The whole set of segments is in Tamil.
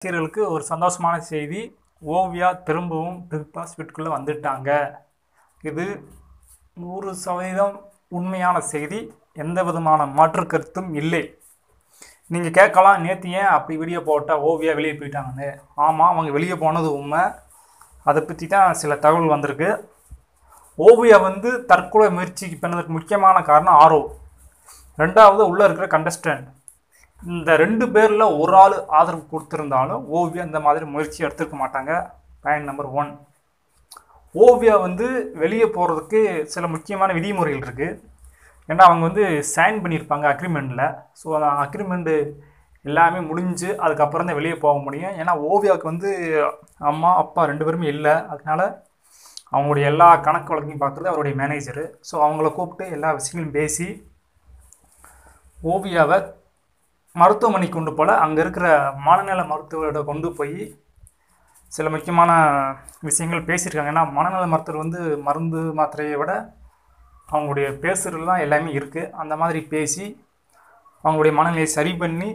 ரசிகர்களுக்கு ஒரு சந்தோஷமான செய்தி. ஓவியா திரும்பவும் பிக் பாஸ் வீட்டுக்குள்ளே வந்துட்டாங்க. இது 100% உண்மையான செய்தி. எந்த விதமான மாற்று கருத்தும் இல்லை. நீங்கள் கேட்கலாம், நேற்று ஏன் அப்படி வீடியோ போட்டால் ஓவியா வெளியே போயிட்டாங்கன்னு. ஆமாம், அவங்க வெளியே போனது உண்மை. அதை பற்றி தான் சில தகவல் வந்திருக்கு. ஓவியா தற்கொலை முயற்சிக்கு பண்ணதுக்கு முக்கியமான காரணம் ஆரோ. ரெண்டாவது உள்ளே இருக்கிற கண்டஸ்டன்ட். இந்த 2 பேரில் ஒரு ஆள் ஆதரவு கொடுத்துருந்தாலும் ஓவியா இந்த மாதிரி முயற்சி எடுத்துருக்க மாட்டாங்க. Point number 1. ஓவியா வெளியே போகிறதுக்கு சில முக்கியமான விதிமுறைகள் இருக்குது. ஏன்னா அவங்க சைன் பண்ணியிருப்பாங்க அக்ரிமெண்ட்டில். ஸோ அந்த அக்ரிமெண்ட்டு எல்லாமே முடிஞ்சு அதுக்கப்புறம் தான் வெளியே போக முடியும். ஏன்னா ஓவியாவுக்கு அம்மா அப்பா 2 பேருமே இல்லை. அதனால் அவங்களுடைய எல்லா கணக்கு வழக்கையும் பார்க்குறது அவருடைய மேனேஜரு. ஸோ அவங்கள கூப்பிட்டு எல்லா விஷயங்களும் பேசி ஓவியாவை மருத்துவமனைக்கு கொண்டு போல அங்கே இருக்கிற மனநல மருத்துவரோட கொண்டு போய் சில முக்கியமான விஷயங்கள் பேசியிருக்காங்க. ஏன்னா மனநல மருத்துவர் மருந்து மாத்திரையை விட அவங்களுடைய பேசுகிறதுலாம் எல்லாமே இருக்குது. அந்த மாதிரி பேசி அவங்களுடைய மனநிலையை சரி பண்ணி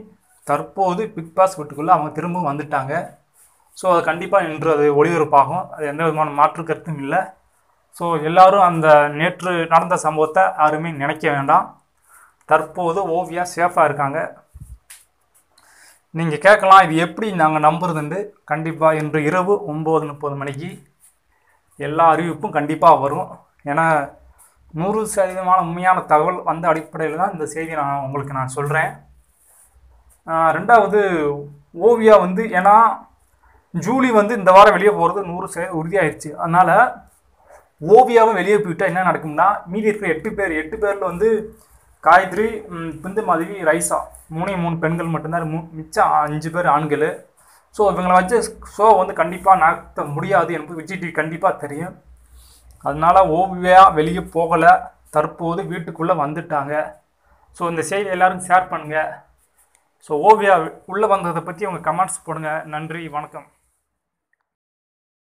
தற்போது பிக் பாஸ் வீட்டுக்குள்ளே அவங்க திரும்பவும் வந்துட்டாங்க. ஸோ அது கண்டிப்பாக இன்று அது ஒளிபரப்பாகும். அது எந்த விதமான மாற்று கருத்தும் இல்லை. ஸோ எல்லோரும் அந்த நேற்று நடந்த சம்பவத்தை யாருமே நினைக்க வேண்டாம். தற்போது ஓவியா சேஃபாக இருக்காங்க. நீங்கள் கேட்கலாம், இது எப்படி நாங்கள் நம்புறதுண்டு. கண்டிப்பாக இன்று இரவு 9:30 மணிக்கு எல்லா அறிவிப்பும் கண்டிப்பாக வரும். ஏன்னா 100% உண்மையான தகவல் வந்த அடிப்படையில் தான் இந்த செய்தியை உங்களுக்கு நான் சொல்கிறேன். ரெண்டாவது, ஓவியா ஏன்னா ஜூலி இந்த வாரம் வெளியே போகிறது 100% உறுதியாகிடுச்சு. அதனால் ஓவியாவை வெளியே போயிட்டால் என்ன நடக்கும்னா, மீதி இருக்கிற 8 பேரில் காயத்ரி, பிந்து மாதவி, ரைசா 3 பெண்கள் மட்டும்தான். மிச்சம் 5 பேர் ஆண்கள். ஸோ இவங்களை வச்சு ஷோ கண்டிப்பாக நடத்த முடியாது என்பது விஜய் டிவி கண்டிப்பாக தெரியும். அதனால் ஓவியா வெளியே போகலை, தற்போது வீட்டுக்குள்ளே வந்துட்டாங்க. ஸோ இந்த செய்தி எல்லோரும் ஷேர் பண்ணுங்கள். ஸோ ஓவியா உள்ளே வந்ததை பற்றி உங்கள் கமெண்ட்ஸ் போடுங்க. நன்றி, வணக்கம்.